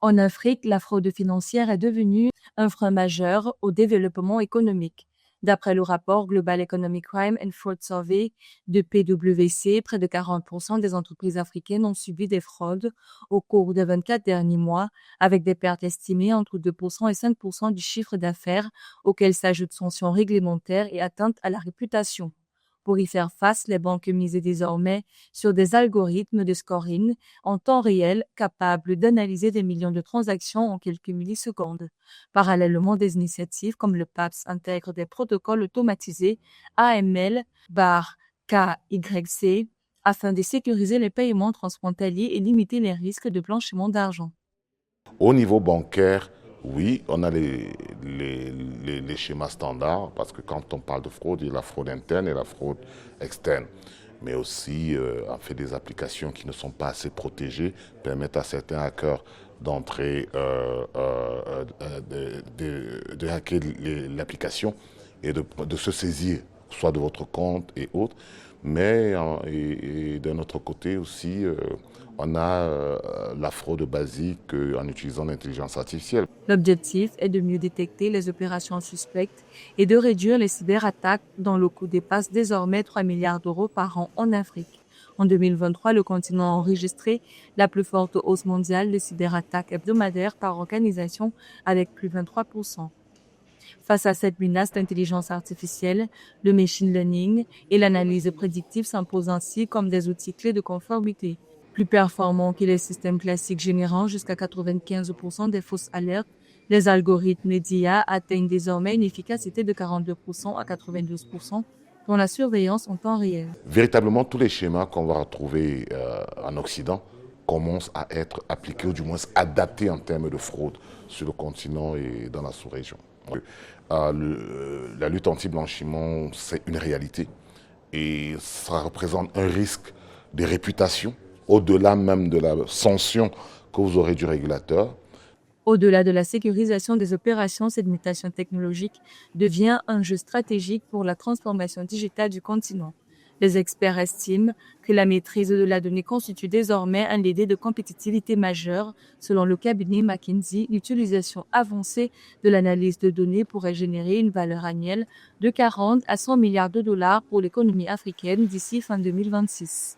En Afrique, la fraude financière est devenue un frein majeur au développement économique. D'après le rapport Global Economic Crime and Fraud Survey de PwC, près de 40% des entreprises africaines ont subi des fraudes au cours des 24 derniers mois, avec des pertes estimées entre 2% et 5% du chiffre d'affaires, auxquelles s'ajoutent sanctions réglementaires et atteintes à la réputation. Pour y faire face, les banques misent désormais sur des algorithmes de scoring en temps réel capables d'analyser des millions de transactions en quelques millisecondes. Parallèlement, des initiatives comme le PAPS intègrent des protocoles automatisés AML/KYC afin de sécuriser les paiements transfrontaliers et limiter les risques de blanchiment d'argent. Au niveau bancaire, oui, on a les schémas standards, parce que quand on parle de fraude, il y a la fraude interne et la fraude externe. Mais aussi, on fait des applications qui ne sont pas assez protégées, permettent à certains hackers d'entrer, de hacker l'application et de se saisir, soit de votre compte et autres. Mais et d'un autre côté aussi, on a la fraude basique en utilisant l'intelligence artificielle. L'objectif est de mieux détecter les opérations suspectes et de réduire les cyberattaques dont le coût dépasse désormais 3 milliards d'euros par an en Afrique. En 2023, le continent a enregistré la plus forte hausse mondiale de cyberattaques hebdomadaires par organisation avec plus de 23%. Face à cette menace d'intelligence artificielle, le machine learning et l'analyse prédictive s'imposent ainsi comme des outils clés de conformité. Plus performants que les systèmes classiques générant jusqu'à 95% des fausses alertes, les algorithmes d'IA atteignent désormais une efficacité de 42% à 92% dans la surveillance en temps réel. Véritablement, tous les schémas qu'on va retrouver en Occident commencent à être appliqués ou du moins adaptés en termes de fraude sur le continent et dans la sous-région. La lutte anti-blanchiment, c'est une réalité et ça représente un risque de réputation au-delà même de la sanction que vous aurez du régulateur. Au-delà de la sécurisation des opérations, cette mutation technologique devient un jeu stratégique pour la transformation digitale du continent. Les experts estiment que la maîtrise de la donnée constitue désormais un levier de compétitivité majeur. Selon le cabinet McKinsey, l'utilisation avancée de l'analyse de données pourrait générer une valeur annuelle de 40 à 100 milliards de dollars pour l'économie africaine d'ici fin 2026.